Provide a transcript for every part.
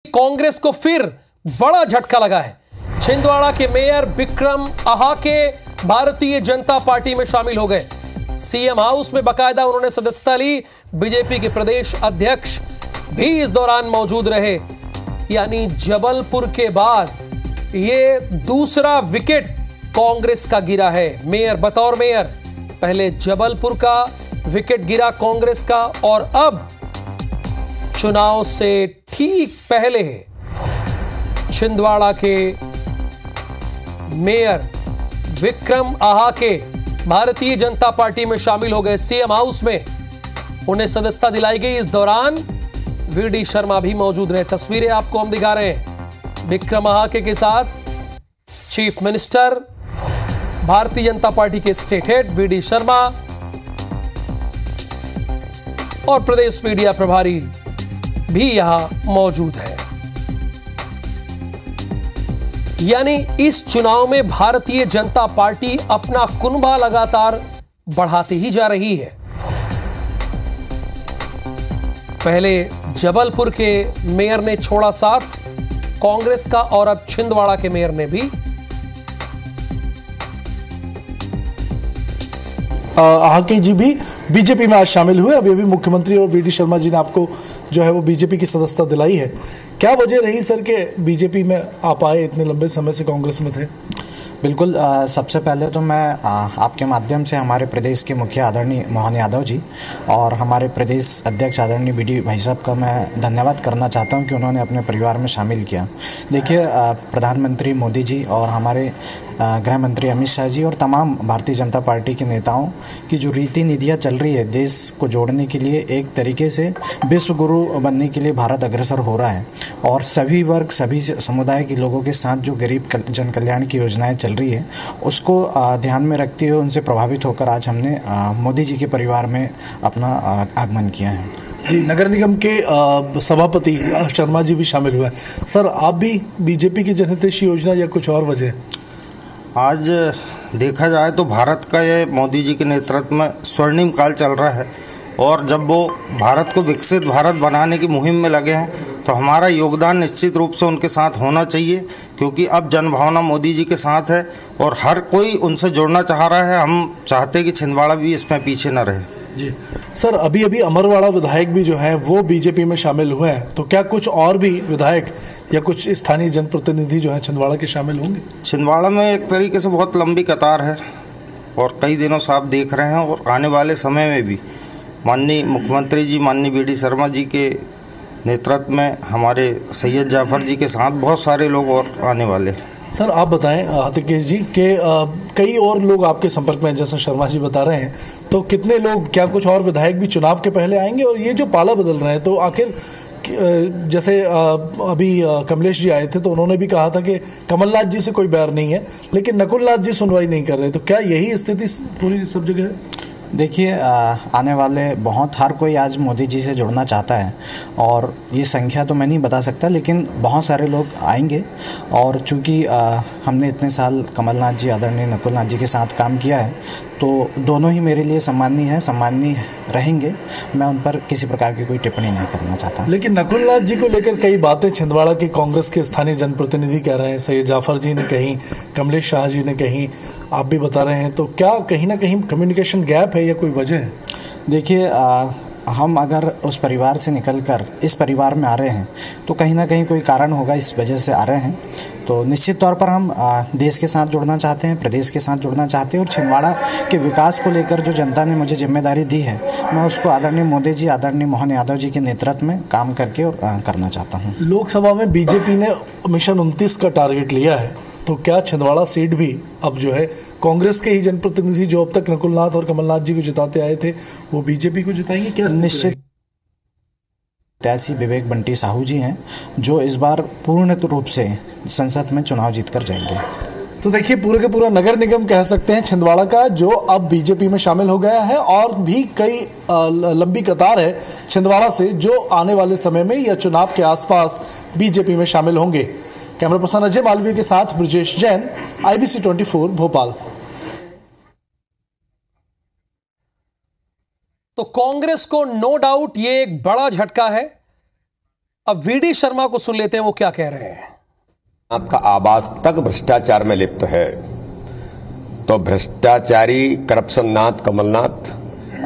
कांग्रेस को फिर बड़ा झटका लगा है। छिंदवाड़ा के मेयर विक्रम आहाके भारतीय जनता पार्टी में शामिल हो गए। सीएम हाउस में बकायदा उन्होंने सदस्यता ली। बीजेपी के प्रदेश अध्यक्ष भी इस दौरान मौजूद रहे। यानी जबलपुर के बाद ये दूसरा विकेट कांग्रेस का गिरा है। मेयर बतौर मेयर पहले जबलपुर का विकेट गिरा कांग्रेस का, और अब चुनाव से ठीक पहले छिंदवाड़ा के मेयर विक्रम आहाके भारतीय जनता पार्टी में शामिल हो गए। सीएम हाउस में उन्हें सदस्यता दिलाई गई। इस दौरान वीडी शर्मा भी मौजूद रहे। तस्वीरें आपको हम दिखा रहे हैं विक्रम आहाके के साथ। Chief minister, Bharatiya Janata party के स्टेट हेड वीडी शर्मा और प्रदेश मीडिया प्रभारी भी यहां मौजूद है। यानी इस चुनाव में भारतीय जनता पार्टी अपना कुनबा लगातार बढ़ाती ही जा रही है। पहले जबलपुर के मेयर ने छोड़ा साथ कांग्रेस का, और अब छिंदवाड़ा के मेयर ने भी। आहाके जी भी बीजेपी में आज शामिल हुए। अभी मुख्यमंत्री और वीडी शर्मा जी ने आपको जो है वो बीजेपी की सदस्यता दिलाई है। क्या वजह रही सर के बीजेपी में आप आए? इतने लंबे समय से कांग्रेस में थे। बिल्कुल, सबसे पहले तो मैं आपके माध्यम से हमारे प्रदेश के मुखिया आदरणीय मोहन यादव जी और हमारे प्रदेश अध्यक्ष आदरणीय बीडी भाई साहब का मैं धन्यवाद करना चाहता हूं कि उन्होंने अपने परिवार में शामिल किया। देखिए, प्रधानमंत्री मोदी जी और हमारे गृह मंत्री अमित शाह जी और तमाम भारतीय जनता पार्टी के नेताओं की जो रीति नीतियाँ चल रही है, देश को जोड़ने के लिए एक तरीके से विश्व गुरु बनने के लिए भारत अग्रसर हो रहा है। और सभी वर्ग, सभी समुदाय के लोगों के साथ जो गरीब जन कल्याण की योजनाएं चल रही है, उसको ध्यान में रखते हुए उनसे प्रभावित होकर आज हमने मोदी जी के परिवार में अपना आगमन किया है। जी, नगर निगम के सभापति शर्मा जी भी शामिल हुए। सर, आप भी बीजेपी की जनहितैषी योजना या कुछ और वजह? आज देखा जाए तो भारत का ये मोदी जी के नेतृत्व में स्वर्णिम काल चल रहा है, और जब वो भारत को विकसित भारत बनाने की मुहिम में लगे हैं तो हमारा योगदान निश्चित रूप से उनके साथ होना चाहिए, क्योंकि अब जनभावना मोदी जी के साथ है और हर कोई उनसे जुड़ना चाह रहा है। हम चाहते हैं कि छिंदवाड़ा भी इसमें पीछे न रहे। जी सर, अभी अमरवाड़ा विधायक भी जो हैं वो बीजेपी में शामिल हुए हैं, तो क्या कुछ और भी विधायक या कुछ स्थानीय जनप्रतिनिधि जो हैं छिंदवाड़ा के शामिल होंगे? छिंदवाड़ा में एक तरीके से बहुत लंबी कतार है और कई दिनों से आप देख रहे हैं, और आने वाले समय में भी माननीय मुख्यमंत्री जी, माननीय वीडी शर्मा जी के नेतृत्व में हमारे सैयद जाफर जी के साथ बहुत सारे लोग और आने वाले। सर, आप बताएं आतिकेश जी कि कई और लोग आपके संपर्क में, जैसे शर्मा जी बता रहे हैं, तो कितने लोग, क्या कुछ और विधायक भी चुनाव के पहले आएंगे? और ये जो पाला बदल रहे हैं, तो आखिर जैसे अभी कमलेश जी आए थे तो उन्होंने भी कहा था कि कमलनाथ जी से कोई बैर नहीं है, लेकिन नकुलनाथ जी सुनवाई नहीं कर रहे, तो क्या यही स्थिति पूरी सब जगह है? देखिए, आने वाले हर कोई आज मोदी जी से जुड़ना चाहता है, और ये संख्या तो मैं नहीं बता सकता, लेकिन बहुत सारे लोग आएंगे। और चूँकि हमने इतने साल कमलनाथ जी, आदरणीय नकुलनाथ जी के साथ काम किया है, तो दोनों ही मेरे लिए सम्माननीय हैं, सम्माननीय रहेंगे। मैं उन पर किसी प्रकार की कोई टिप्पणी नहीं करना चाहता। लेकिन नकुलनाथ जी को लेकर कई बातें छिंदवाड़ा के कांग्रेस के स्थानीय जनप्रतिनिधि कह रहे हैं, सैयद जाफर जी ने कहीं, कमलेश शाह जी ने कहीं, आप भी बता रहे हैं, तो क्या कहीं ना कहीं कम्युनिकेशन गैप है या कोई वजह है? देखिए, हम अगर उस परिवार से निकलकर इस परिवार में आ रहे हैं तो कहीं ना कहीं कोई कारण होगा, इस वजह से आ रहे हैं। तो निश्चित तौर पर हम देश के साथ जुड़ना चाहते हैं, प्रदेश के साथ जुड़ना चाहते हैं, और छिंदवाड़ा के विकास को लेकर जो जनता ने मुझे जिम्मेदारी दी है, मैं उसको आदरणीय मोदी जी, आदरणीय मोहन यादव जी के नेतृत्व में काम करके और करना चाहता हूँ। लोकसभा में बीजेपी ने मिशन 29 का टारगेट लिया है, तो क्या छिंदवाड़ा सीट भी अब जो है कांग्रेस के ही जनप्रतिनिधि जो अब तक नकुलनाथ और कमलनाथ जी को जिताते आए थे, वो बीजेपी को जिताएंगे? क्या निश्चित प्रत्याशी विवेक बंटी साहू जी हैं, जो इस बार पूर्ण रूप से संसद में चुनाव जीतकर जाएंगे। तो देखिए, पूरे के पूरा नगर निगम कह सकते हैं छिंदवाड़ा का, जो अब बीजेपी में शामिल हो गया है, और भी कई लंबी कतार है छिंदवाड़ा से जो आने वाले समय में या चुनाव के आसपास बीजेपी में शामिल होंगे। कैमरा पर्सन अजय मालवीय के साथ ब्रजेश जैन, IBC 24 भोपाल। तो कांग्रेस को नो डाउट ये एक बड़ा झटका है। अब वीडी शर्मा को सुन लेते हैं वो क्या कह रहे हैं। आपका आवाज तक भ्रष्टाचार में लिप्त है, तो भ्रष्टाचारी करप्शन नाथ कमलनाथ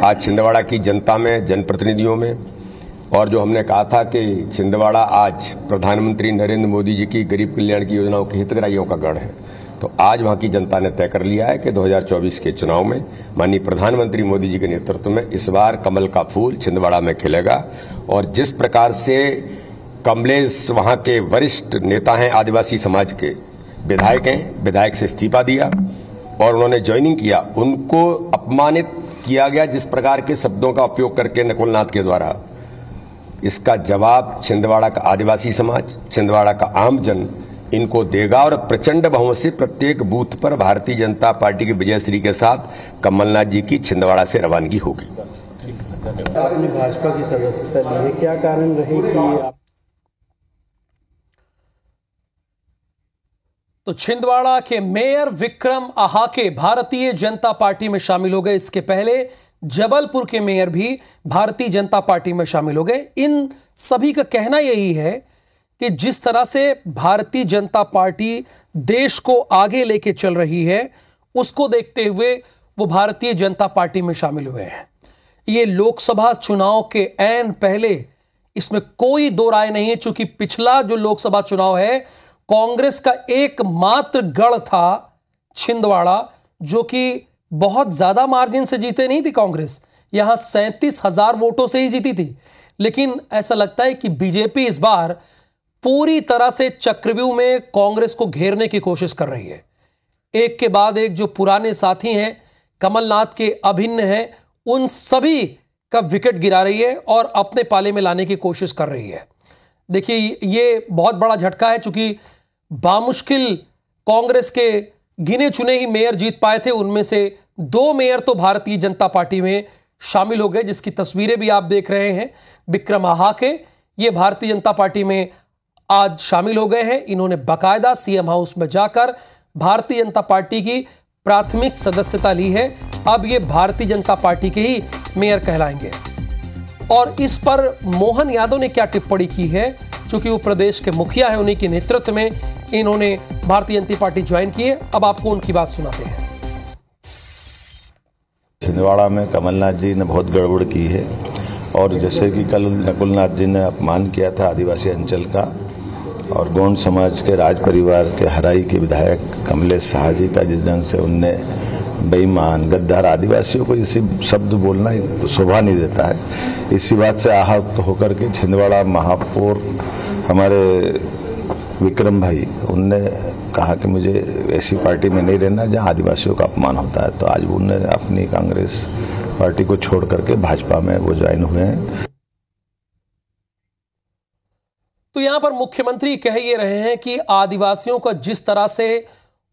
आज छिंदवाड़ा की जनता में, जनप्रतिनिधियों में, और जो हमने कहा था कि छिंदवाड़ा आज प्रधानमंत्री नरेंद्र मोदी जी की गरीब कल्याण की योजनाओं के हितग्राहियों का गढ़ है, तो आज वहां की जनता ने तय कर लिया है कि 2024 के चुनाव में माननीय प्रधानमंत्री मोदी जी के नेतृत्व में इस बार कमल का फूल छिंदवाड़ा में खिलेगा। और जिस प्रकार से कमलेश वहां के वरिष्ठ नेता हैं, आदिवासी समाज के विधायक हैं, विधायक से इस्तीफा दिया और उन्होंने ज्वाइनिंग किया, उनको अपमानित किया गया जिस प्रकार के शब्दों का उपयोग करके नकुल नाथ के द्वारा, इसका जवाब छिंदवाड़ा का आदिवासी समाज, छिंदवाड़ा का आमजन इनको देगा और प्रचंड बहुमत से प्रत्येक बूथ पर भारतीय जनता पार्टी की विजयश्री के साथ कमलनाथ जी की छिंदवाड़ा से रवानगी होगी। आपने भाजपा की सदस्यता ली है, क्या कारण रहे कि आप? तो छिंदवाड़ा के मेयर विक्रम आहाके भारतीय जनता पार्टी में शामिल हो गए। इसके पहले जबलपुर के मेयर भी भारतीय जनता पार्टी में शामिल हो गए। इन सभी का कहना यही है कि जिस तरह से भारतीय जनता पार्टी देश को आगे लेके चल रही है, उसको देखते हुए वो भारतीय जनता पार्टी में शामिल हुए हैं। ये लोकसभा चुनाव के ऐन पहले, इसमें कोई दो राय नहीं है, चूंकि पिछला जो लोकसभा चुनाव है कांग्रेस का एकमात्र गढ़ था छिंदवाड़ा, जो कि बहुत ज्यादा मार्जिन से जीते नहीं थी कांग्रेस, यहां 37,000 वोटों से ही जीती थी। लेकिन ऐसा लगता है कि बीजेपी इस बार पूरी तरह से चक्रव्यूह में कांग्रेस को घेरने की कोशिश कर रही है। एक के बाद एक जो पुराने साथी हैं, कमलनाथ के अभिन्न हैं, उन सभी का विकेट गिरा रही है और अपने पाले में लाने की कोशिश कर रही है। देखिए, ये बहुत बड़ा झटका है, चूंकि बामुश्किल कांग्रेस के गिने चुने ही मेयर जीत पाए थे, उनमें से 2 मेयर तो भारतीय जनता पार्टी में शामिल हो गए, जिसकी तस्वीरें भी आप देख रहे हैं। विक्रम आहाके ये भारतीय जनता पार्टी में आज शामिल हो गए हैं। इन्होंने बाकायदा सीएम हाउस में जाकर भारतीय जनता पार्टी की प्राथमिक सदस्यता ली है। अब ये भारतीय जनता पार्टी के ही मेयर कहलाएंगे। और इस पर मोहन यादव ने क्या टिप्पणी की है, क्योंकि वो प्रदेश के मुखिया है, उन्हीं के नेतृत्व में इन्होंने भारतीय जनता पार्टी ज्वाइन की है। अब आपको उनकी बात सुनाते हैं। छिंदवाड़ा में कमलनाथ जी ने बहुत गड़बड़ की है, और जैसे कि कल नकुलनाथ जी ने अपमान किया था आदिवासी अंचल का, और गौंड समाज के राज परिवार के हराई के विधायक कमलेश शाह जी का, जिस ढंग से उनने बेईमान, गद्दार, आदिवासियों को इसी शब्द बोलना शोभा नहीं देता है। इसी बात से आहत होकर के छिंदवाड़ा महापौर हमारे विक्रम भाई, उनने कहा कि मुझे ऐसी पार्टी में नहीं रहना जहां आदिवासियों का अपमान होता है, तो आज उन्होंने अपनी कांग्रेस पार्टी को छोड़ करके भाजपा में वो ज्वाइन हुए हैं। तो यहां पर मुख्यमंत्री कह ये रहे हैं कि आदिवासियों का जिस तरह से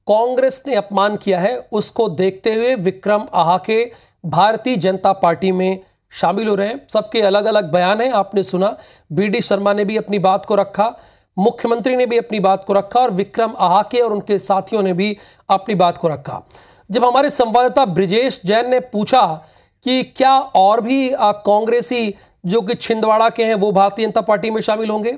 कांग्रेस ने अपमान किया है, उसको देखते हुए विक्रम आहाके भारतीय जनता पार्टी में शामिल हो रहे हैं। सबके अलग अलग बयान हैं, आपने सुना। बीडी शर्मा ने भी अपनी बात को रखा, मुख्यमंत्री ने भी अपनी बात को रखा, और विक्रम आहाके और उनके साथियों ने भी अपनी बात को रखा। जब हमारे संवाददाता ब्रिजेश जैन ने पूछा कि क्या और भी कांग्रेसी जो कि छिंदवाड़ा के हैं वो भारतीय जनता पार्टी में शामिल होंगे,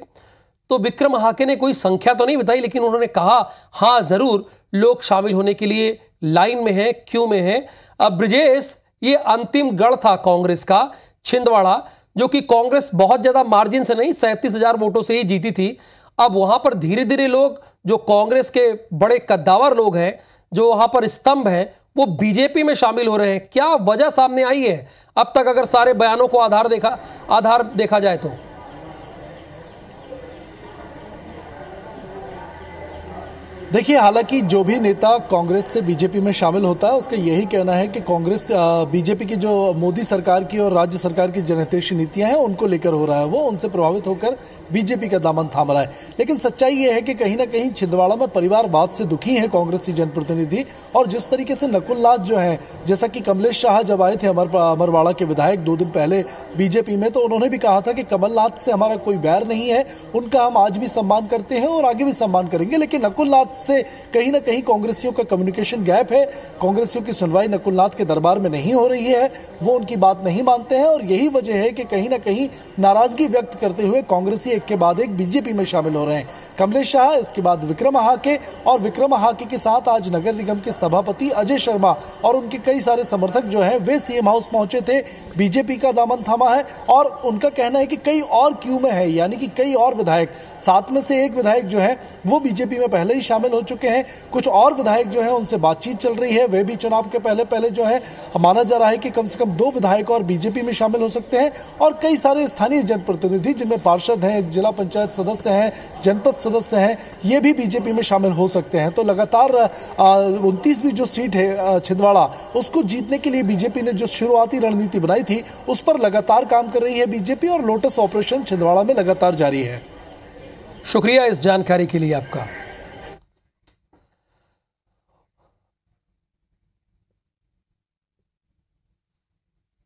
तो विक्रम आहाके ने कोई संख्या तो नहीं बताई, लेकिन उन्होंने कहा हां जरूर लोग शामिल होने के लिए लाइन में हैं, क्यों में हैं। अब ब्रिजेश, ये अंतिम गढ़ था कांग्रेस का छिंदवाड़ा, जो कि कांग्रेस बहुत ज्यादा मार्जिन से नहीं 37,000 वोटों से ही जीती थी। अब वहां पर धीरे धीरे लोग, जो कांग्रेस के बड़े कद्दावर लोग हैं, जो वहां पर स्तंभ हैं, वो बीजेपी में शामिल हो रहे हैं। क्या वजह सामने आई है अब तक, अगर सारे बयानों को आधार देखा जाए तो? देखिए, हालांकि जो भी नेता कांग्रेस से बीजेपी में शामिल होता है उसका यही कहना है कि कांग्रेस बीजेपी की जो मोदी सरकार की और राज्य सरकार की जनहितैषी नीतियां हैं उनको लेकर हो रहा है, वो उनसे प्रभावित होकर बीजेपी का दामन थाम रहा है। लेकिन सच्चाई ये है कि कहीं ना कहीं छिंदवाड़ा में परिवारवाद से दुखी है कांग्रेसी जनप्रतिनिधि। और जिस तरीके से नकुलनाथ जो हैं, जैसा कि कमलेश शाह जब आए थे अमरवाड़ा के विधायक 2 दिन पहले बीजेपी में, तो उन्होंने भी कहा था कि कमलनाथ से हमारा कोई बैर नहीं है, उनका हम आज भी सम्मान करते हैं और आगे भी सम्मान करेंगे, लेकिन नकुलनाथ से कहीं ना कहीं कांग्रेसियों का कम्युनिकेशन गैप है। कांग्रेसियों की सुनवाई नकुलनाथ के दरबार में नहीं हो रही है, वो उनकी बात नहीं मानते हैं और यही वजह है कि कहीं ना कहीं नाराजगी व्यक्त करते हुए कांग्रेसी एक के बाद एक बीजेपी में शामिल हो रहे हैं। कमलेश शाह, इसके बाद विक्रम आहाके, और विक्रम आहाके के साथ आज नगर निगम के सभापति अजय शर्मा और उनके कई सारे समर्थक जो हैं वे सीएम हाउस पहुंचे थे, बीजेपी का दामन थामा है और उनका कहना है कि कई और क्यू में है, यानी कि कई और विधायक, 7 में से 1 विधायक जो है वो बीजेपी में पहले ही शामिल हो चुके हैं। कुछ और विधायक जो है उनसे बातचीत चल रही है, वे भी चुनाव के पहले जो है माना जा रहा है कि कम से कम 2 विधायक और बीजेपी में शामिल हो सकते हैं और कई सारे स्थानीय जनप्रतिनिधि जिनमें पार्षद हैं, जिला पंचायत सदस्य हैं, जनपद सदस्य हैं, ये भी बीजेपी में शामिल हो सकते हैं। तो लगातार 29वीं जो सीट है छिंदवाड़ा, उसको जीतने के लिए बीजेपी ने जो शुरुआती रणनीति बनाई थी उस पर लगातार काम कर रही है बीजेपी और लोटस ऑपरेशन छिंदवाड़ा में लगातार जारी है। शुक्रिया इस जानकारी के लिए आपका।